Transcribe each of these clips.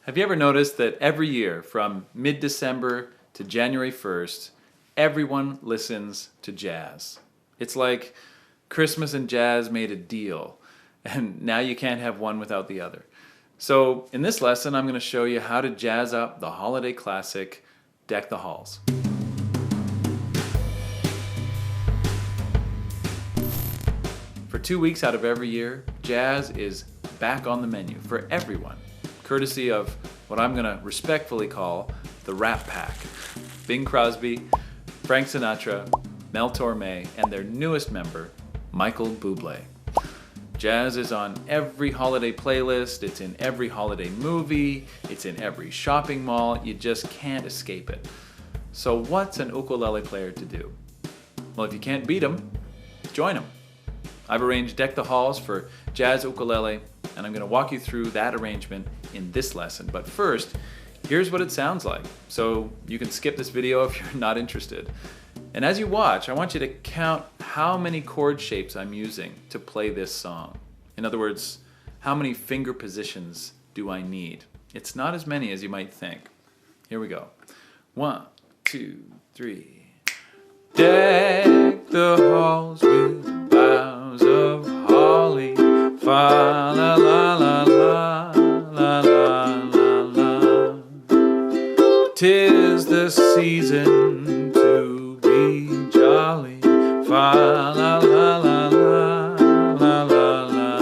Have you ever noticed that every year from mid-December to January 1st, everyone listens to jazz? It's like Christmas and jazz made a deal, and now you can't have one without the other. So in this lesson, I'm going to show you how to jazz up the holiday classic, Deck the Halls. For 2 weeks out of every year, jazz is back on the menu for everyone, courtesy of what I'm going to respectfully call the Rat Pack. Bing Crosby, Frank Sinatra, Mel Torme, and their newest member, Michael Bublé. Jazz is on every holiday playlist, it's in every holiday movie, it's in every shopping mall, you just can't escape it. So what's an ukulele player to do? Well, if you can't beat them, join them. I've arranged Deck the Halls for jazz ukulele, and I'm going to walk you through that arrangement in this lesson. But first, here's what it sounds like, so you can skip this video if you're not interested. And as you watch, I want you to count how many chord shapes I'm using to play this song. In other words, how many finger positions do I need? It's not as many as you might think. Here we go. 1, 2, 3. Deck the halls with boughs of holly, fa la la la la la la la la. 'Tis the season to be jolly, fa la la la la la la la.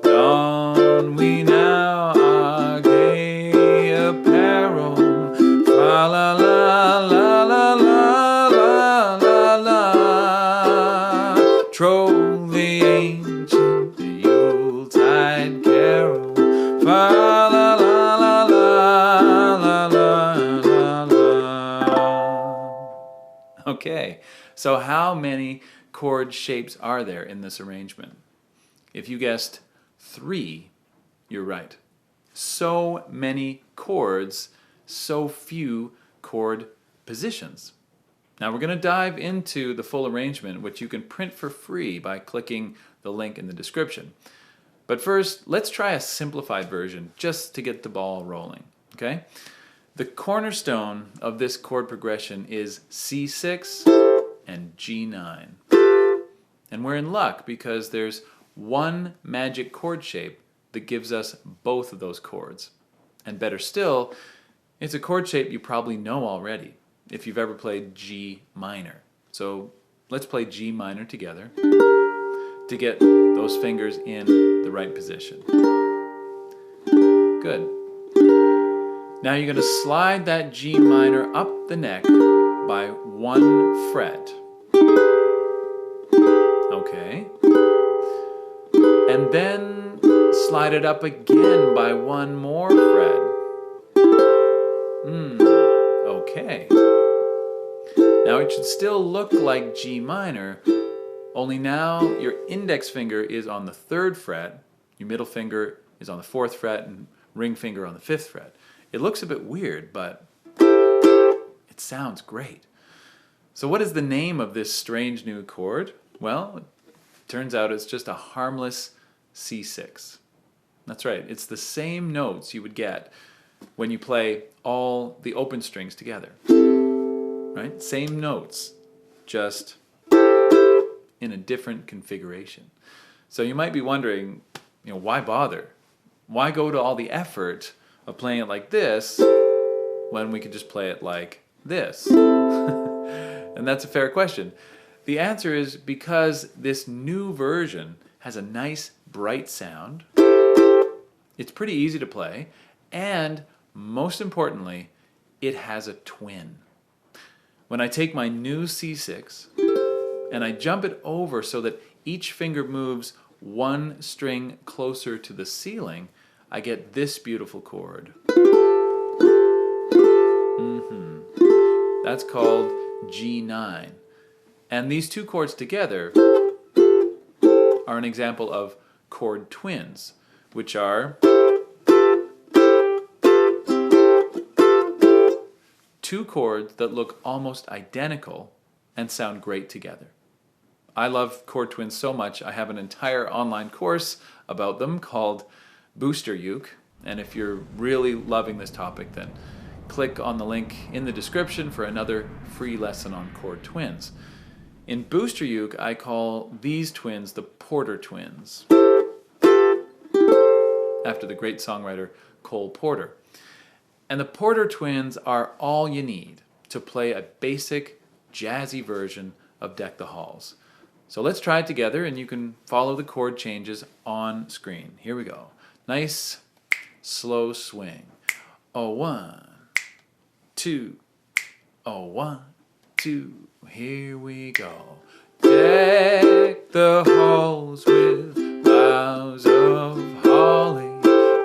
Don we now our gay apparel, fa la la la la la la la la. Troll the ancient Yuletide carol, fa la la la la la la la. Okay, so how many chord shapes are there in this arrangement? If you guessed 3, you're right. So many chords, so few chord positions. Now we're going to dive into the full arrangement, which you can print for free by clicking the link in the description. But first, let's try a simplified version just to get the ball rolling, okay? The cornerstone of this chord progression is C6 and G9. And we're in luck because there's one magic chord shape that gives us both of those chords. And better still, it's a chord shape you probably know already if you've ever played G minor. So let's play G minor together to get those fingers in the right position. Good. Now you're going to slide that G minor up the neck by 1 fret. Okay. And then slide it up again by 1 more fret. Okay. Now it should still look like G minor, only now your index finger is on the 3rd fret, your middle finger is on the 4th fret, and ring finger on the 5th fret. It looks a bit weird, but it sounds great. So what is the name of this strange new chord? Well, it turns out it's just a harmless C6. That's right, it's the same notes you would get when you play all the open strings together. Right? Same notes, just in a different configuration. So you might be wondering, why bother? Why go to all the effort of playing it like this when we could just play it like this? And that's a fair question. The answer is because this new version has a nice bright sound, it's pretty easy to play, and most importantly, it has a twin. When I take my new C6 and I jump it over so that each finger moves 1 string closer to the ceiling, I get this beautiful chord. That's called G9. And these 2 chords together are an example of chord twins, which are 2 chords that look almost identical and sound great together. I love chord twins so much, I have an entire online course about them called Booster Uke, And if you're really loving this topic, then click on the link in the description for another free lesson on chord twins. In Booster Uke, I call these twins the Porter Twins, after the great songwriter Cole Porter. And the Porter Twins are all you need to play a basic jazzy version of Deck the Halls. So let's try it together, and you can follow the chord changes on screen. Here we go. Nice, slow swing. Oh, 1, 2. Oh, 1, 2. Here we go. Deck the halls with boughs of holly.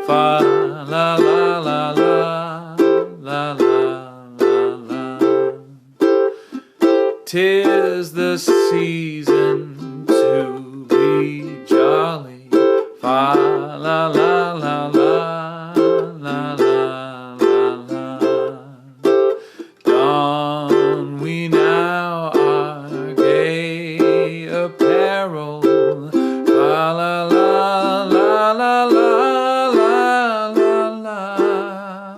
Fa la la la la la la la la. 'Tis the season to be jolly. Fa la la la la la la la la. Don we now our gay apparel. Fa la la la la la la la.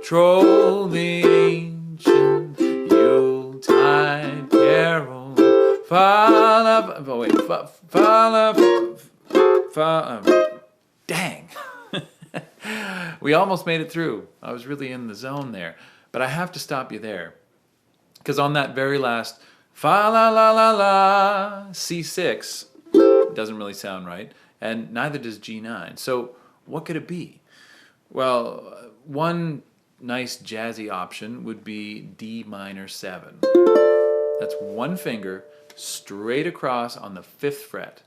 Troll the ancient Yuletide carol. Fa la, oh wait, fa la, dang. We almost made it through. I was really in the zone there. But I have to stop you there. Because on that very last fa la la la la, C6 doesn't really sound right. And neither does G9. So what could it be? Well, one nice jazzy option would be D minor 7. That's one finger straight across on the 5th fret.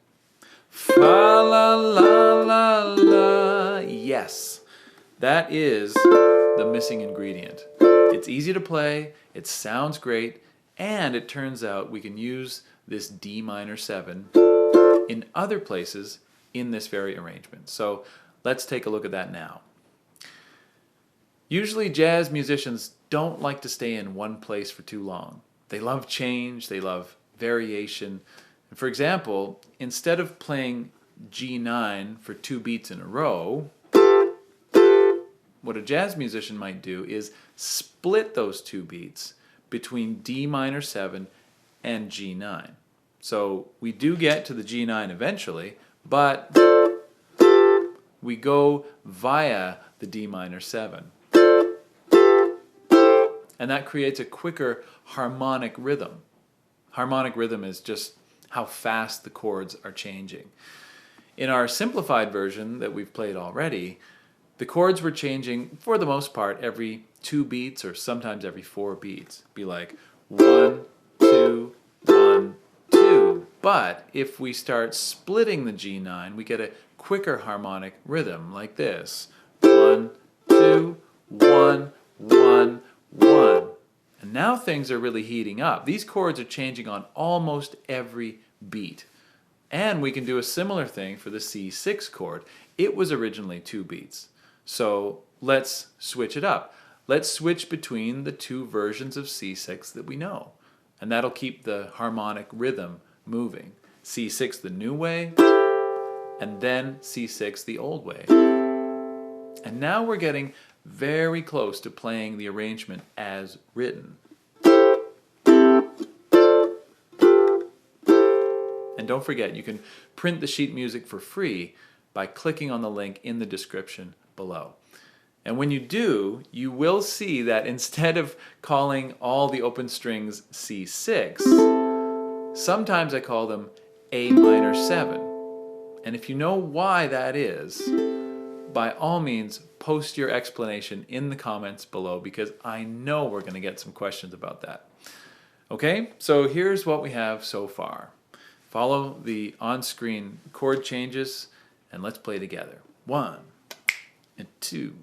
Fa la la la la. Yes, that is the missing ingredient. It's easy to play, it sounds great, and it turns out we can use this D minor 7 in other places in this very arrangement. So let's take a look at that now. Usually jazz musicians don't like to stay in one place for too long. They love change, they love variation. For example, instead of playing G9 for 2 beats in a row, what a jazz musician might do is split those 2 beats between D minor 7 and G9. So we do get to the G9 eventually, but we go via the D minor 7. And that creates a quicker harmonic rhythm. Harmonic rhythm is just how fast the chords are changing. In our simplified version that we've played already, the chords were changing for the most part every 2 beats or sometimes every 4 beats. It'd be like 1, 2, 1, 2. But if we start splitting the G9, we get a quicker harmonic rhythm like this. 1, 2, 1, 1, 1. And now things are really heating up. These chords are changing on almost every beat. And we can do a similar thing for the C6 chord. It was originally 2 beats. So let's switch it up. Let's switch between the 2 versions of C6 that we know. And that'll keep the harmonic rhythm moving. C6 the new way, and then C6 the old way. And now we're getting very close to playing the arrangement as written. And don't forget, you can print the sheet music for free by clicking on the link in the description below. And when you do, you will see that instead of calling all the open strings C6, sometimes I call them A minor 7. And if you know why that is, by all means, post your explanation in the comments below, because I know we're going to get some questions about that. Okay, so here's what we have so far. Follow the on-screen chord changes, and let's play together. 1 and 2.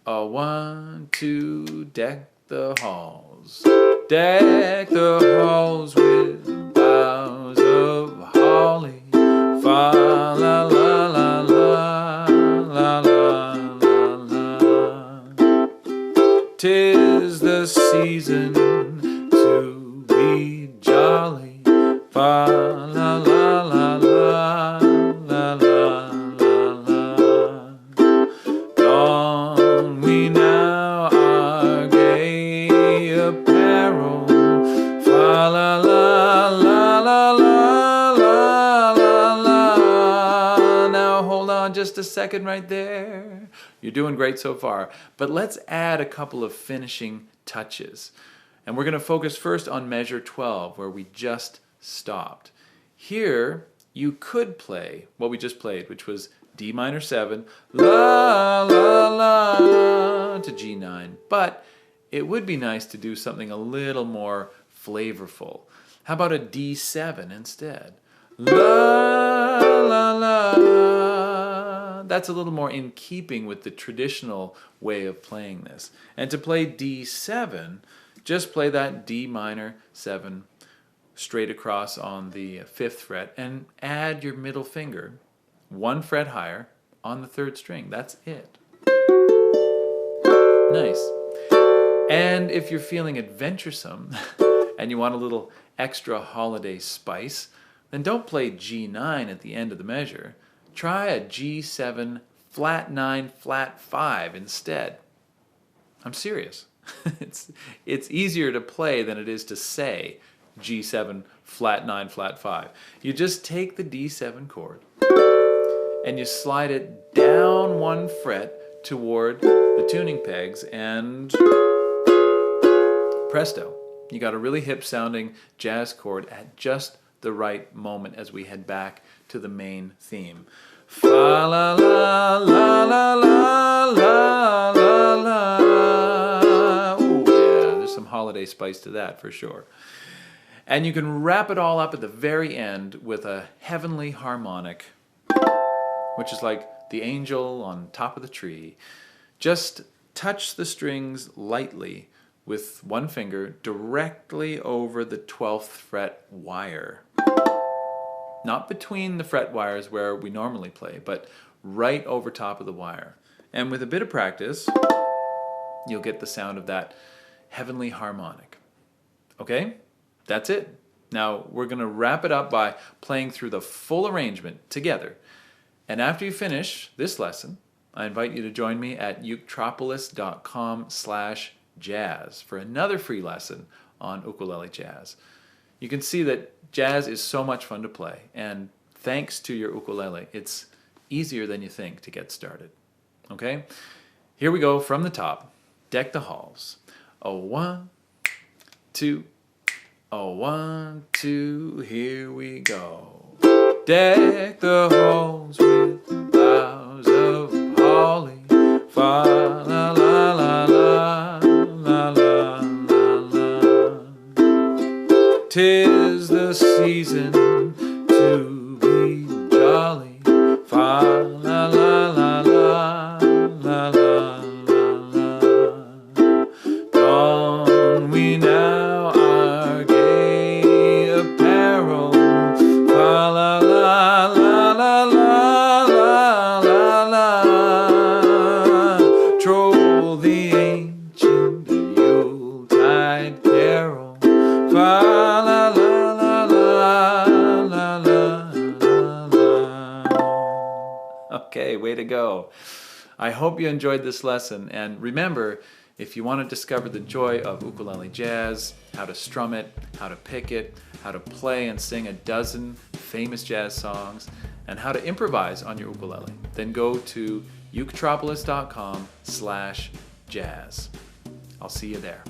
A 1, 2, deck the halls. Deck the halls with boughs of holly. Fa la la la la la la la la. 'Tis the season to be jolly. Fa la la la la la la la la. a second right there. You're doing great so far. But let's add a couple of finishing touches. And we're going to focus first on measure 12, where we just stopped. Here, you could play what we just played, which was D minor 7, la, la, la, to G9. But it would be nice to do something a little more flavorful. How about a D7 instead? La, la, la. That's a little more in keeping with the traditional way of playing this. And to play D7, just play that D minor 7 straight across on the 5th fret and add your middle finger 1 fret higher on the 3rd string. That's it. Nice. And if you're feeling adventuresome and you want a little extra holiday spice, then don't play G9 at the end of the measure. Try a G7 flat 9 flat 5 instead. I'm serious. It's easier to play than it is to say G7 flat 9 flat 5. You just take the D7 chord and you slide it down 1 fret toward the tuning pegs, and presto, you got a really hip sounding jazz chord at just the right moment as we head back to the main theme. Fa la la la la la la la la. Oh yeah, there's some holiday spice to that for sure. And you can wrap it all up at the very end with a heavenly harmonic, which is like the angel on top of the tree. Just touch the strings lightly with 1 finger directly over the 12th fret wire. Not between the fret wires where we normally play, but right over top of the wire. And with a bit of practice, you'll get the sound of that heavenly harmonic. Okay? That's it. Now we're going to wrap it up by playing through the full arrangement together. And after you finish this lesson, I invite you to join me at uketropolis.com/jazz for another free lesson on ukulele jazz. You can see that jazz is so much fun to play, and thanks to your ukulele, it's easier than you think to get started. Okay? Here we go from the top. Deck the halls. A 1, 2, a 1, 2, here we go. Deck the halls with boughs of holly. Fa la la la la la la la la. 'Tis the season to be jolly. Fa la la la la la la la la. Don we now our gay apparel. Fa la la la la la la la la. Troll the ancient Yuletide carol. Fa la la la la la la la. Okay, way to go. I hope you enjoyed this lesson, and remember, if you want to discover the joy of ukulele jazz, how to strum it, how to pick it, how to play and sing a dozen famous jazz songs, and how to improvise on your ukulele, then go to uketropolis.com/jazz. I'll see you there.